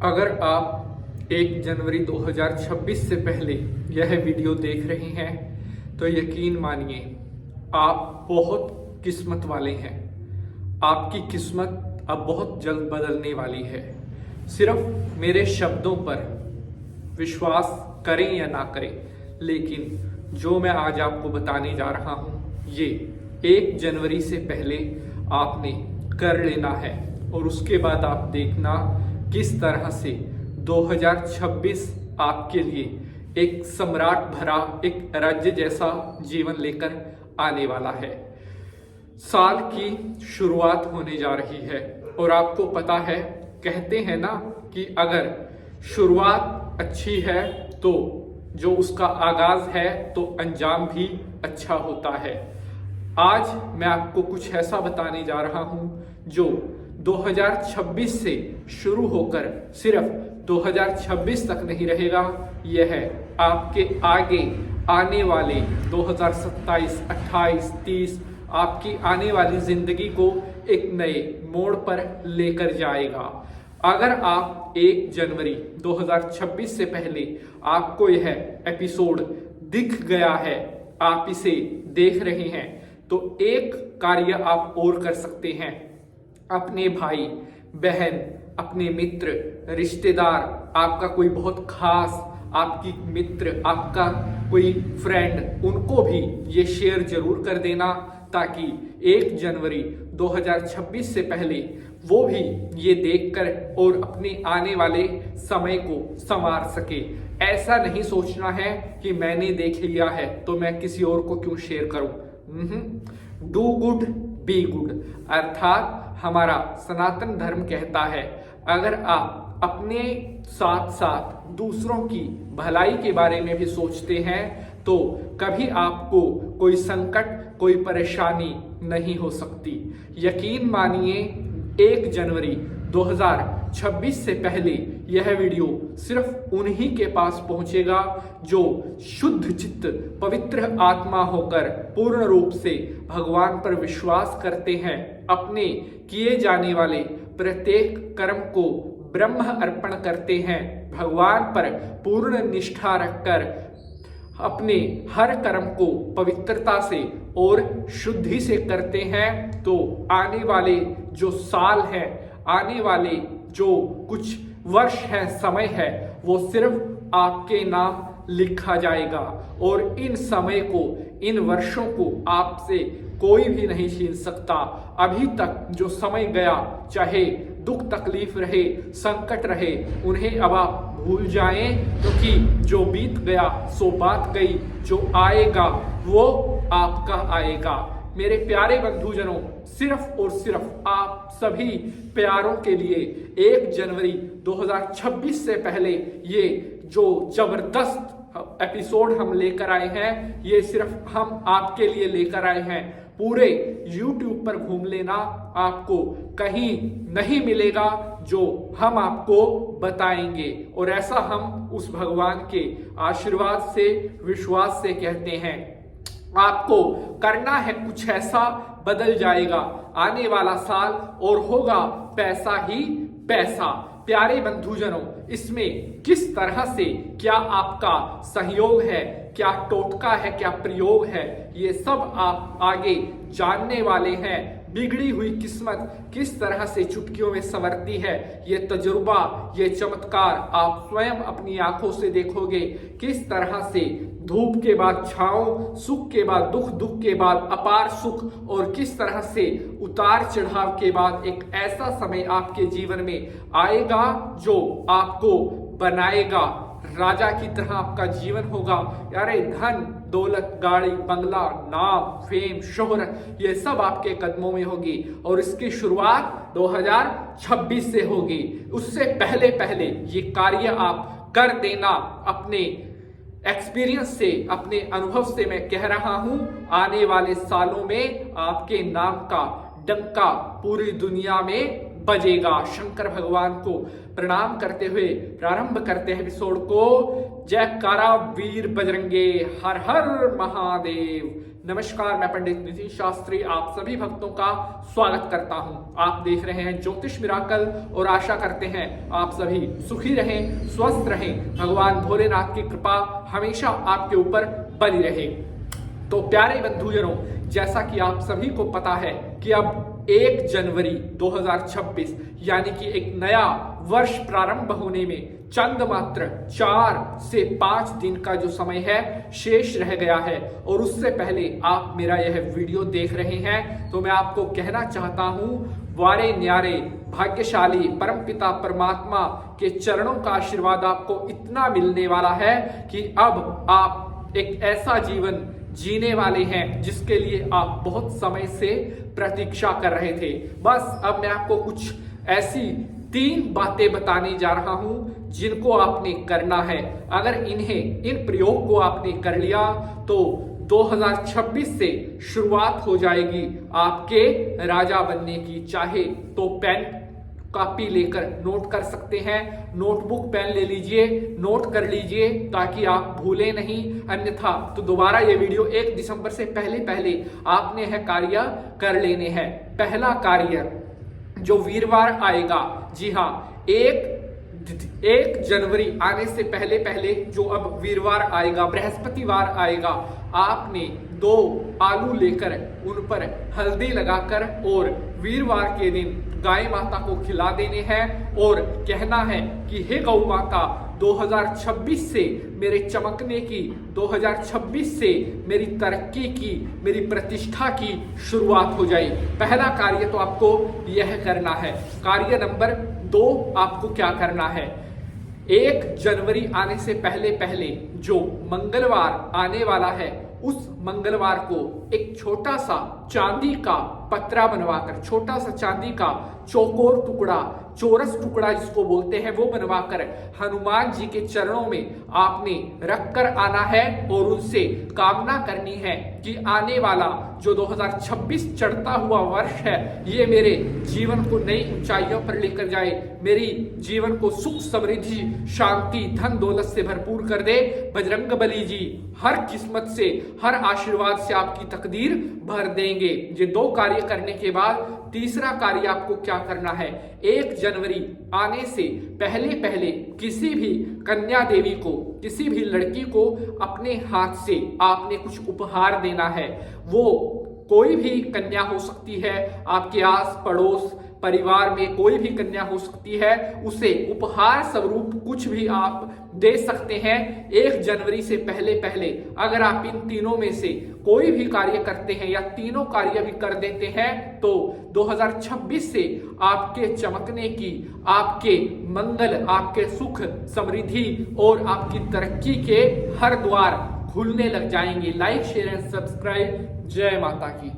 अगर आप 1 जनवरी 2026 से पहले यह वीडियो देख रहे हैं तो यकीन मानिए आप बहुत किस्मत वाले हैं। आपकी किस्मत अब बहुत जल्द बदलने वाली है। सिर्फ मेरे शब्दों पर विश्वास करें या ना करें, लेकिन जो मैं आज आपको बताने जा रहा हूं ये 1 जनवरी से पहले आपने कर लेना है और उसके बाद आप देखना किस तरह से 2026 आपके लिए एक सम्राट भरा, एक राज्य जैसा जीवन लेकर आने वाला है। साल की शुरुआत होने जा रही है और आपको पता है, कहते हैं ना कि अगर शुरुआत अच्छी है तो जो उसका आगाज है तो अंजाम भी अच्छा होता है। आज मैं आपको कुछ ऐसा बताने जा रहा हूं जो 2026 से शुरू होकर सिर्फ 2026 तक नहीं रहेगा, यह आपके आगे आने वाले 2027, 28, 30 आपकी आने वाली जिंदगी को एक नए मोड़ पर लेकर जाएगा। अगर आप 1 जनवरी 2026 से पहले आपको यह एपिसोड दिख गया है, आप इसे देख रहे हैं, तो एक कार्य आप और कर सकते हैं। अपने भाई बहन, अपने मित्र, रिश्तेदार, आपका कोई बहुत खास आपकी मित्र, आपका कोई फ्रेंड, उनको भी ये शेयर जरूर कर देना ताकि 1 जनवरी 2026 से पहले वो भी ये देखकर और अपने आने वाले समय को संवार सके। ऐसा नहीं सोचना है कि मैंने देख लिया है तो मैं किसी और को क्यों शेयर करूं। डू गुड बी गुड, अर्थात हमारा सनातन धर्म कहता है अगर आप अपने साथ साथ दूसरों की भलाई के बारे में भी सोचते हैं तो कभी आपको कोई संकट, कोई परेशानी नहीं हो सकती। यकीन मानिए 1 जनवरी 2026 से पहले यह वीडियो सिर्फ उन्हीं के पास पहुंचेगा जो शुद्ध चित्त, पवित्र आत्मा होकर पूर्ण रूप से भगवान पर विश्वास करते हैं, अपने किए जाने वाले प्रत्येक कर्म को ब्रह्म अर्पण करते हैं, भगवान पर पूर्ण निष्ठा रखकर अपने हर कर्म को पवित्रता से और शुद्धि से करते हैं, तो आने वाले जो साल है, आने वाले जो कुछ वर्ष है, समय है, वो सिर्फ आपके नाम लिखा जाएगा और इन समय को, इन वर्षों को आपसे कोई भी नहीं छीन सकता। अभी तक जो समय गया, चाहे दुख तकलीफ रहे, संकट रहे, उन्हें अब आप भूल जाएं, क्योंकि जो बीत गया सो बात गई, जो आएगा वो आपका आएगा। मेरे प्यारे बंधुजनों, सिर्फ और सिर्फ आप सभी प्यारों के लिए 1 जनवरी 2026 से पहले ये जो जबरदस्त एपिसोड हम लेकर आए हैं, ये सिर्फ हम आपके लिए लेकर आए हैं। पूरे YouTube पर घूम लेना, आपको कहीं नहीं मिलेगा जो हम आपको बताएंगे, और ऐसा हम उस भगवान के आशीर्वाद से, विश्वास से कहते हैं। आपको करना है कुछ ऐसा, बदल जाएगा आने वाला साल और होगा पैसा ही पैसा। प्यारे बंधुजनों, इसमें किस तरह से क्या आपका सहयोग है, क्या टोटका है, क्या प्रयोग है, ये सब आप आगे जानने वाले हैं। बिगड़ी हुई किस्मत किस तरह से चुटकियों में संवरती है, ये तजुर्बा, ये चमत्कार आप स्वयं अपनी आंखों से देखोगे। किस तरह से धूप के बाद छांव, सुख के बाद दुख, दुख के बाद अपार सुख, और किस तरह से उतार चढ़ाव के बाद एक ऐसा समय आपके जीवन में आएगा जो आपको बनाएगा, राजा की तरह आपका जीवन होगा। यारे धन दौलत, गाड़ी, बंगला, नाम, फेम, शोहरत, ये सब आपके कदमों में होगी और इसकी शुरुआत 2026 से होगी। उससे पहले पहले ये कार्य आप कर देना। अपने एक्सपीरियंस से, अपने अनुभव से मैं कह रहा हूं, आने वाले सालों में आपके नाम का डंका पूरी दुनिया में बजेगा। शंकर भगवान को प्रणाम करते हुए प्रारंभ करते हैं एपिसोड को। जयकारा वीर बजरंगे, हर हर महादेव। नमस्कार, मैं पंडित नितिन शास्त्री आप सभी भक्तों का स्वागत करता हूं। आप देख रहे हैं ज्योतिष मिराकल और आशा करते हैं आप सभी सुखी रहें, स्वस्थ रहें, भगवान भोलेनाथ की कृपा हमेशा आपके ऊपर बनी रहे। तो प्यारे बंधुजनों, जैसा कि आप सभी को पता है कि अब 1 जनवरी 2026 यानी कि एक नया वर्ष प्रारंभ होने में चंद मात्र 4 से 5 दिन का जो समय है शेष रह गया है। और उससे पहले आप मेरा यह वीडियो देख रहे हैं तो मैं आपको कहना चाहता हूं, वारे न्यारे भाग्यशाली परमपिता परमात्मा के चरणों का आशीर्वाद आपको इतना मिलने वाला है कि अब आप एक ऐसा जीवन जीने वाले हैं जिसके लिए आप बहुत समय से प्रतीक्षा कर रहे थे। बस अब मैं आपको कुछ ऐसी 3 बातें बताने जा रहा हूं जिनको आपने करना है। अगर इन प्रयोग को आपने कर लिया तो 2026 से शुरुआत हो जाएगी आपके राजा बनने की। चाहे तो पेन कॉपी लेकर नोट कर सकते हैं, नोटबुक पेन ले लीजिए, नोट कर लीजिए ताकि आप भूलें नहीं। अन्यथा तो दोबारा ये वीडियो 1 दिसंबर से पहले आपने यह कार्य कर लेने हैं। पहला कार्य जो वीरवार आएगा, जी हाँ, 1 जनवरी आने से पहले जो अब वीरवार आएगा, बृहस्पतिवार आएगा, आपने 2 आलू लेकर उन पर हल्दी लगाकर और वीरवार के दिन गाय माता को खिला देने हैं और कहना है कि हे गौ माता, 2026 से मेरे चमकने की, 2026 से मेरी तरक्की की, मेरी प्रतिष्ठा की शुरुआत हो जाए। पहला कार्य तो आपको यह करना है। कार्य नंबर 2 आपको क्या करना है, 1 जनवरी आने से पहले जो मंगलवार आने वाला है उस मंगलवार को एक छोटा सा चांदी का पत्रा बनवाकर, छोटा सा चांदी का चौकोर टुकड़ा, चौरस टुकड़ा जिसको बोलते हैं, वो बनवाकर हनुमान जी के चरणों में आपने रख कर आना है और उनसे कामना करनी है कि आने वाला जो 2026 चढ़ता हुआ वर्ष है ये मेरे जीवन को नई ऊंचाइयों पर लेकर जाए, मेरी जीवन को सुख समृद्धि शांति धन दौलत से भरपूर कर दे। बजरंगबली जी हर किस्मत से, हर आशीर्वाद से आपकी तकदीर भर देंगे। ये 2 कार्य करने के बाद तीसरा कार्य आपको क्या करना है, 1 जनवरी आने से पहले किसी भी कन्या देवी को, किसी भी लड़की को अपने हाथ से आपने कुछ उपहार देना है। वो कोई भी कन्या हो सकती है, आपके आस पड़ोस परिवार में कोई भी कन्या हो सकती है, उसे उपहार स्वरूप कुछ भी आप दे सकते हैं। 1 जनवरी से पहले अगर आप इन तीनों में से कोई भी कार्य करते हैं या तीनों कार्य भी कर देते हैं तो 2026 से आपके चमकने की, आपके मंगल, आपके सुख समृद्धि और आपकी तरक्की के हर द्वार खुलने लग जाएंगे। Like share and subscribe. जय माता की।